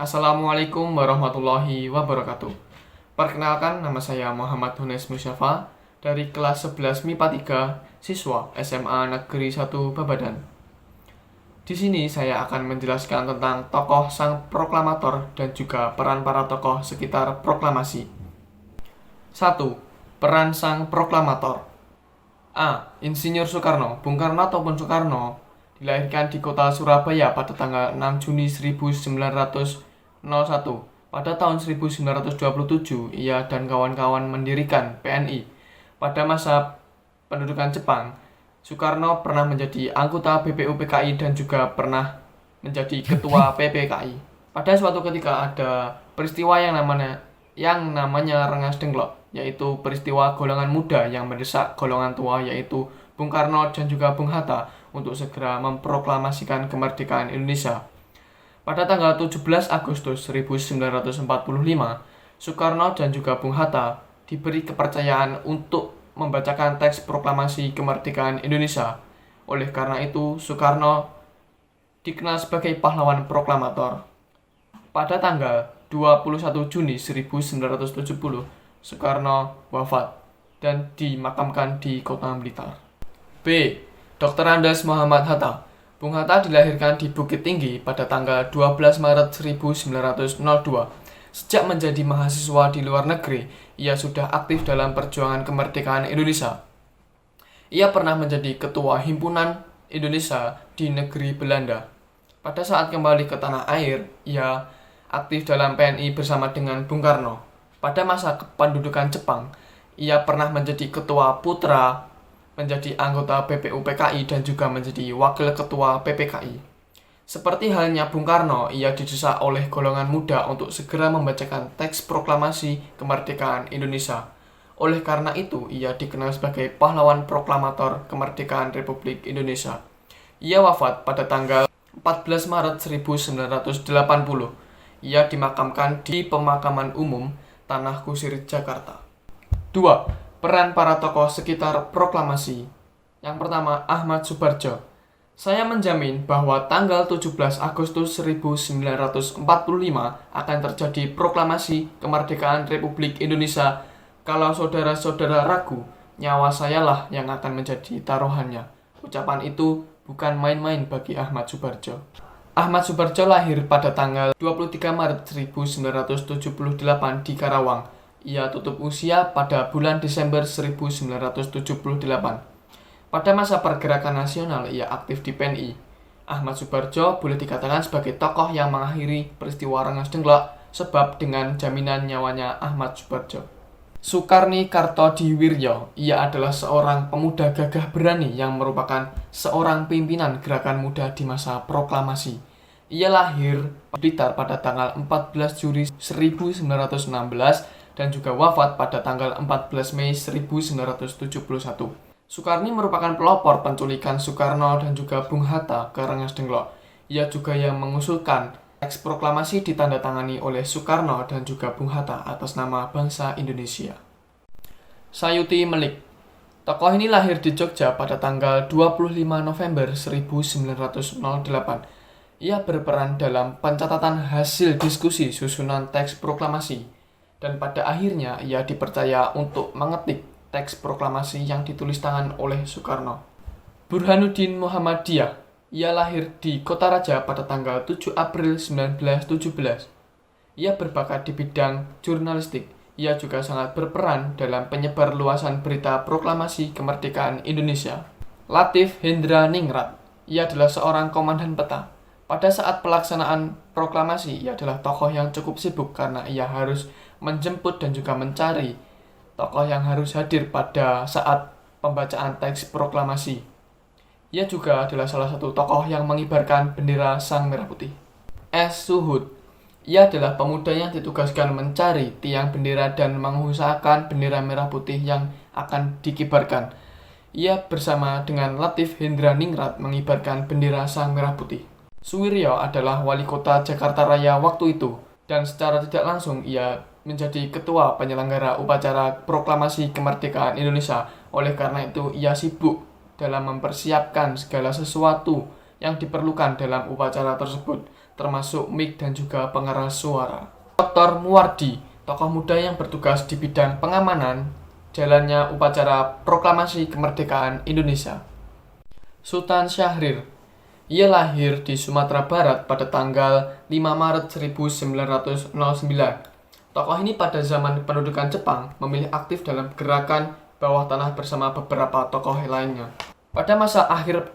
Assalamualaikum warahmatullahi wabarakatuh. Perkenalkan, nama saya Muhammad Hunes Musyafa dari kelas 11 MIPA 3, siswa SMA Negeri 1 Babadan. Di sini saya akan menjelaskan tentang tokoh sang proklamator dan juga peran para tokoh sekitar proklamasi. 1. Peran sang proklamator. A. Insinyur Soekarno. Bung Karno ataupun Soekarno dilahirkan di kota Surabaya pada tanggal 6 Juni 1901. Pada tahun 1927, ia dan kawan-kawan mendirikan PNI. Pada masa pendudukan Jepang, Soekarno pernah menjadi anggota BPUPKI dan juga pernah menjadi ketua PPKI. Pada suatu ketika ada peristiwa yang namanya Rengas Dengklok, yaitu peristiwa golongan muda yang mendesak golongan tua, yaitu Bung Karno dan juga Bung Hatta, untuk segera memproklamasikan kemerdekaan Indonesia. Pada tanggal 17 Agustus 1945, Soekarno dan juga Bung Hatta diberi kepercayaan untuk membacakan teks proklamasi kemerdekaan Indonesia. Oleh karena itu, Soekarno dikenal sebagai pahlawan proklamator. Pada tanggal 21 Juni 1970, Soekarno wafat dan dimakamkan di Kota Blitar. B. Dr. Andes Muhammad Hatta. Bung Hatta dilahirkan di Bukit Tinggi pada tanggal 12 Maret 1902. Sejak menjadi mahasiswa di luar negeri, ia sudah aktif dalam perjuangan kemerdekaan Indonesia. Ia pernah menjadi ketua Himpunan Indonesia di negeri Belanda. Pada saat kembali ke tanah air, ia aktif dalam PNI bersama dengan Bung Karno. Pada masa kependudukan Jepang, ia pernah menjadi ketua Putra, menjadi anggota BPUPKI dan juga menjadi wakil ketua PPKI. Seperti halnya Bung Karno, ia didesak oleh golongan muda untuk segera membacakan teks proklamasi kemerdekaan Indonesia. Oleh karena itu, ia dikenal sebagai pahlawan proklamator kemerdekaan Republik Indonesia. Ia wafat pada tanggal 14 Maret 1980. Ia dimakamkan di Pemakaman Umum Tanah Kusir, Jakarta. 2. Peran para tokoh sekitar proklamasi. Yang pertama, Ahmad Soebardjo. Saya menjamin bahwa tanggal 17 Agustus 1945 akan terjadi proklamasi kemerdekaan Republik Indonesia. Kalau saudara-saudara ragu, nyawa sayalah yang akan menjadi taruhannya. Ucapan itu bukan main-main bagi Ahmad Soebardjo. Ahmad Soebardjo lahir pada tanggal 23 Maret 1978 di Karawang. Ia tutup usia pada bulan Desember 1978. Pada masa pergerakan nasional, ia aktif di PNI. Ahmad Soebardjo boleh dikatakan sebagai tokoh yang mengakhiri peristiwa Rengas Dengklok, sebab dengan jaminan nyawanya Ahmad Soebardjo. Sukarni Kartodiwiryo, ia adalah seorang pemuda gagah berani yang merupakan seorang pimpinan gerakan muda di masa proklamasi. Ia lahir di Blitar pada tanggal 14 Juli 1916 dan juga wafat pada tanggal 14 Mei 1971. Sukarni merupakan pelopor penculikan Soekarno dan juga Bung Hatta ke Rengas Dengklok. Ia juga yang mengusulkan teks proklamasi ditandatangani oleh Soekarno dan juga Bung Hatta atas nama bangsa Indonesia. Sayuti Melik. Tokoh ini lahir di Jogja pada tanggal 25 November 1908. Ia berperan dalam pencatatan hasil diskusi susunan teks proklamasi, dan pada akhirnya ia dipercaya untuk mengetik teks proklamasi yang ditulis tangan oleh Soekarno. Burhanuddin Muhammadiyah. Ia lahir di Kota Raja pada tanggal 7 April 1917. Ia berbakat di bidang jurnalistik. Ia juga sangat berperan dalam penyebar luasan berita proklamasi kemerdekaan Indonesia. Latif Hendra Ningrat. Ia adalah seorang komandan peta. Pada saat pelaksanaan proklamasi, ia adalah tokoh yang cukup sibuk karena ia harus menjemput dan juga mencari tokoh yang harus hadir pada saat pembacaan teks proklamasi. Ia juga adalah salah satu tokoh yang mengibarkan bendera Sang Merah Putih. S. Suhud. Ia adalah pemuda yang ditugaskan mencari tiang bendera dan mengusahakan bendera merah putih yang akan dikibarkan. Ia bersama dengan Latif Hendra Ningrat mengibarkan bendera Sang Merah Putih. Suwiryo adalah wali kota Jakarta Raya waktu itu, dan secara tidak langsung ia menjadi ketua penyelenggara upacara proklamasi kemerdekaan Indonesia. Oleh karena itu, ia sibuk dalam mempersiapkan segala sesuatu yang diperlukan dalam upacara tersebut, termasuk mic dan juga pengeras suara. Dr. Muwardi, tokoh muda yang bertugas di bidang pengamanan jalannya upacara proklamasi kemerdekaan Indonesia. Sultan Syahrir, ia lahir di Sumatera Barat pada tanggal 5 Maret 1909. Tokoh ini pada zaman pendudukan Jepang memilih aktif dalam gerakan bawah tanah bersama beberapa tokoh lainnya. Pada masa akhir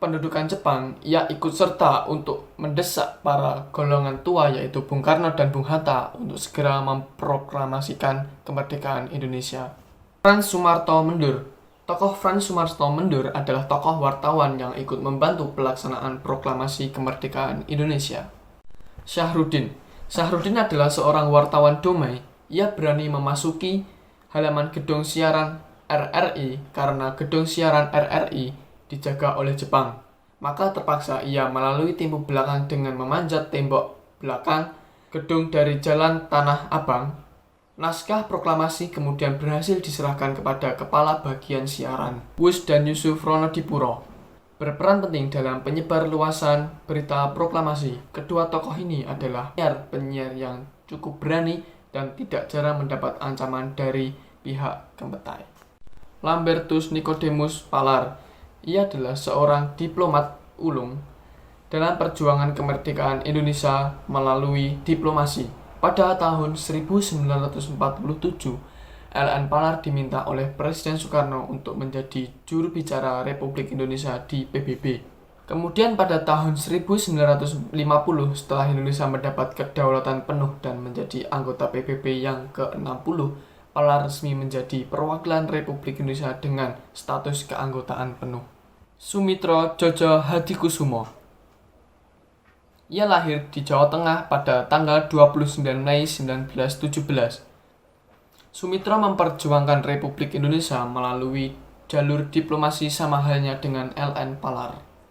pendudukan Jepang, ia ikut serta untuk mendesak para golongan tua yaitu Bung Karno dan Bung Hatta untuk segera memproklamasikan kemerdekaan Indonesia. Frans Sumarto Mendur. Tokoh Frans Sumarto Mendur adalah tokoh wartawan yang ikut membantu pelaksanaan proklamasi kemerdekaan Indonesia. Syahrudin. Syahrudin adalah seorang wartawan Domai. Ia berani memasuki halaman gedung siaran RRI karena gedung siaran RRI dijaga oleh Jepang. Maka terpaksa ia melalui pintu belakang dengan memanjat tembok belakang gedung dari Jalan Tanah Abang. Naskah proklamasi kemudian berhasil diserahkan kepada Kepala Bagian Siaran, Wus dan Yusuf Ronodipuro. Berperan penting dalam penyebar luasan berita proklamasi. Kedua tokoh ini adalah penyiar yang cukup berani dan tidak jarang mendapat ancaman dari pihak Gempetai. Lambertus Nicodemus Palar. Ia adalah seorang diplomat ulung dalam perjuangan kemerdekaan Indonesia melalui diplomasi. Pada tahun 1947, LN Palar diminta oleh Presiden Soekarno untuk menjadi juru bicara Republik Indonesia di PBB. Kemudian pada tahun 1950, setelah Indonesia mendapat kedaulatan penuh dan menjadi anggota PBB yang ke-60, Palar resmi menjadi perwakilan Republik Indonesia dengan status keanggotaan penuh. Sumitro Djojo Hadikusumo. Ia lahir di Jawa Tengah pada tanggal 29 Mei 1917. Sumitro memperjuangkan Republik Indonesia melalui jalur diplomasi sama halnya dengan LN Palar.